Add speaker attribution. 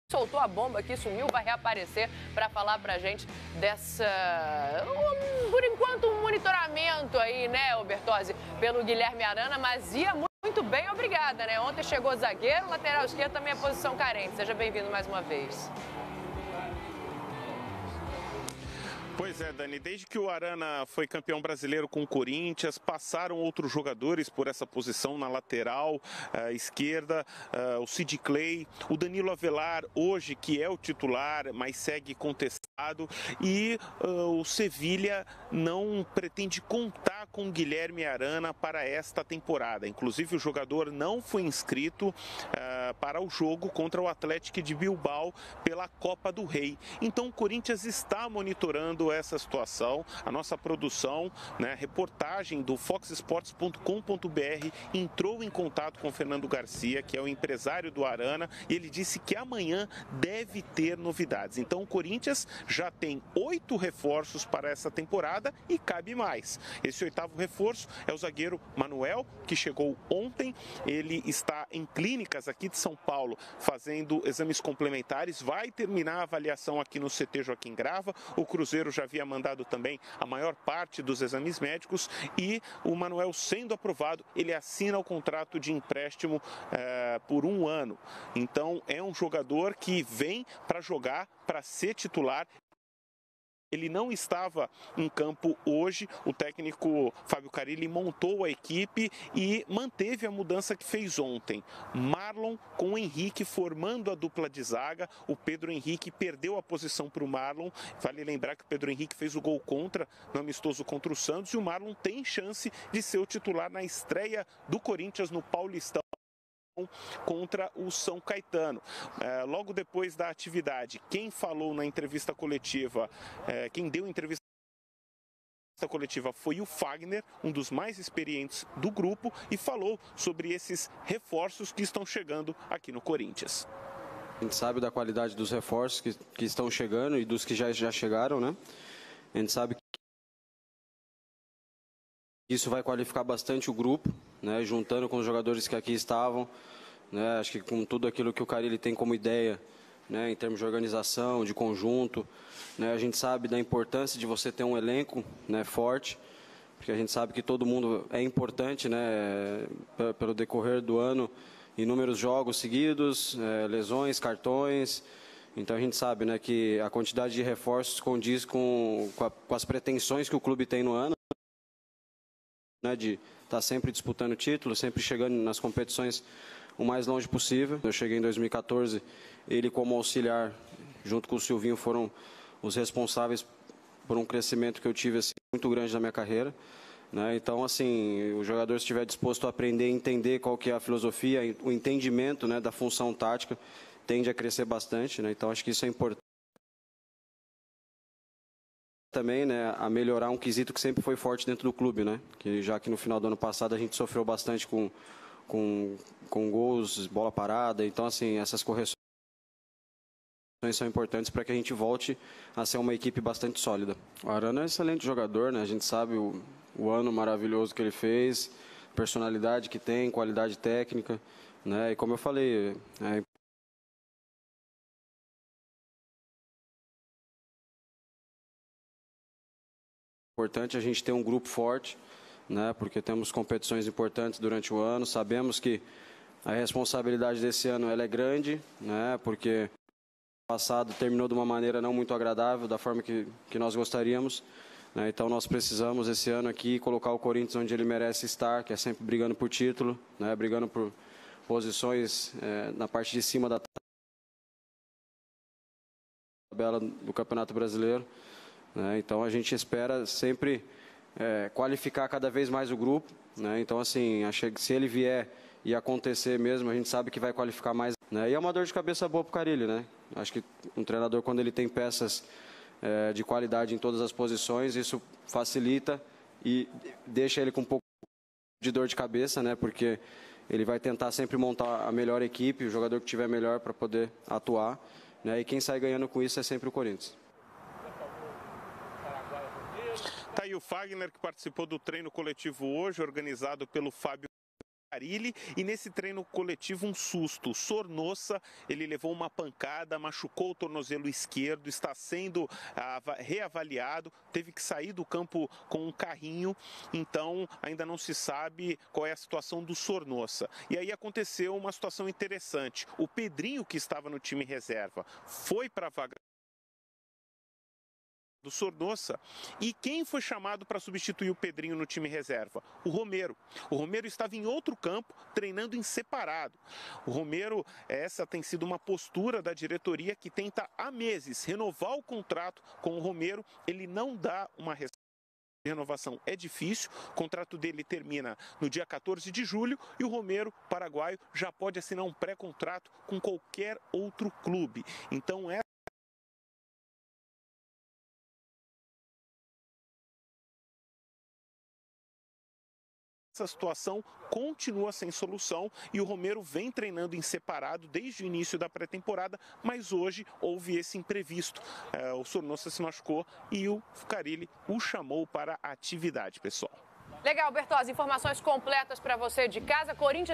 Speaker 1: soltou a bomba aqui, sumiu, vai reaparecer para falar pra gente dessa, por enquanto, um monitoramento aí, né, Bertozzi, pelo Guilherme Arana, mas ia muito bem, obrigada, né? Ontem chegou zagueiro, lateral esquerdo também é posição carente. Seja bem-vindo mais uma vez.
Speaker 2: Pois é, Dani, desde que o Arana foi campeão brasileiro com o Corinthians, passaram outros jogadores por essa posição na lateral esquerda, o Sid Clay, o Danilo Avelar, hoje que é o titular, mas segue contestado, e o Sevilha não pretende contar com Guilherme Arana para esta temporada. Inclusive o jogador não foi inscrito para o jogo contra o Atlético de Bilbao pela Copa do Rei. Então o Corinthians está monitorando essa situação. A nossa produção, né, reportagem do foxsports.com.br entrou em contato com o Fernando Garcia, que é o empresário do Arana, e ele disse que amanhã deve ter novidades. Então o Corinthians já tem 8 reforços para essa temporada e cabe mais. Esse 8º reforço é o zagueiro Manuel, que chegou ontem. Ele está em clínicas aqui de São Paulo fazendo exames complementares, vai terminar a avaliação aqui no CT Joaquim Grava. O Cruzeiro já havia mandado também a maior parte dos exames médicos e o Manuel, sendo aprovado, ele assina o contrato de empréstimo por 1 ano. Então é um jogador que vem para jogar, para ser titular. Ele não estava em campo hoje, o técnico Fábio Carille montou a equipe e manteve a mudança que fez ontem. Marlon com o Henrique formando a dupla de zaga, o Pedro Henrique perdeu a posição para o Marlon, vale lembrar que o Pedro Henrique fez o gol contra, no amistoso contra o Santos, e o Marlon tem chance de ser o titular na estreia do Corinthians no Paulistão contra o São Caetano. Logo depois da atividade, quem falou na entrevista coletiva, quem deu entrevista coletiva foi o Fagner, um dos mais experientes do grupo, e falou sobre esses reforços que estão chegando aqui no Corinthians.
Speaker 3: A gente sabe da qualidade dos reforços que estão chegando e dos que já chegaram, né? A gente sabe que isso vai qualificar bastante o grupo, né? Juntando com os jogadores que aqui estavam, né? Acho que com tudo aquilo que o Carille tem como ideia, né? Em termos de organização, de conjunto, né? A gente sabe da importância de você ter um elenco, né, forte, porque a gente sabe que todo mundo é importante, né? Pelo decorrer do ano, inúmeros jogos seguidos, lesões, cartões. Então a gente sabe, né, que a quantidade de reforços condiz com as pretensões que o clube tem no ano, né, de estar sempre disputando título, sempre chegando nas competições o mais longe possível. Eu cheguei em 2014, ele como auxiliar, junto com o Silvinho, foram os responsáveis por um crescimento que eu tive assim, muito grande na minha carreira, né? Então, assim, o jogador, se estiver disposto a aprender, entender qual que é a filosofia, o entendimento, né, da função tática, tende a crescer bastante, né? Então, acho que isso é importante também, né, a melhorar um quesito que sempre foi forte dentro do clube, né? Que já que no final do ano passado a gente sofreu bastante com gols, bola parada. Então, assim, essas correções são importantes para que a gente volte a ser uma equipe bastante sólida. O Arana é um excelente jogador, né? A gente sabe o ano maravilhoso que ele fez, personalidade que tem, qualidade técnica, né? E como eu falei, é importante a gente ter um grupo forte, né? Porque temos competições importantes durante o ano. Sabemos que a responsabilidade desse ano ela é grande, né? Porque o passado terminou de uma maneira não muito agradável, da forma que nós gostaríamos, né? Então nós precisamos esse ano aqui colocar o Corinthians onde ele merece estar, que é sempre brigando por título, né? Brigando por posições na parte de cima da tabela do Campeonato Brasileiro, né? Então a gente espera sempre qualificar cada vez mais o grupo, né? Então, assim, acho que se ele vier e acontecer mesmo, a gente sabe que vai qualificar mais, né? E é uma dor de cabeça boa para o Carille, né? Acho que um treinador, quando ele tem peças de qualidade em todas as posições, isso facilita e deixa ele com um pouco de dor de cabeça, né? Porque ele vai tentar sempre montar a melhor equipe, o jogador que tiver melhor para poder atuar, né? E quem sai ganhando com isso é sempre o Corinthians.
Speaker 2: Tá aí o Fagner, que participou do treino coletivo hoje, organizado pelo Fábio Carille, e nesse treino coletivo um susto. O Sornosa, ele levou uma pancada, machucou o tornozelo esquerdo, está sendo reavaliado, teve que sair do campo com um carrinho, então ainda não se sabe qual é a situação do Sornosa. E aí aconteceu uma situação interessante. O Pedrinho, que estava no time reserva, foi para a vaga do Sornosa, e quem foi chamado para substituir o Pedrinho no time reserva? O Romero. O Romero estava em outro campo, treinando em separado. O Romero, essa tem sido uma postura da diretoria que tenta há meses renovar o contrato com o Romero. Ele não dá uma resposta. Renovação é difícil, o contrato dele termina no dia 14 de julho e o Romero, paraguaio, já pode assinar um pré-contrato com qualquer outro clube. Então essa situação continua sem solução e o Romero vem treinando em separado desde o início da pré-temporada, mas hoje houve esse imprevisto. O Sornosa se machucou e o Carille o chamou para a atividade, pessoal.
Speaker 1: Legal, Bertozzi, informações completas para você de casa. Corinthians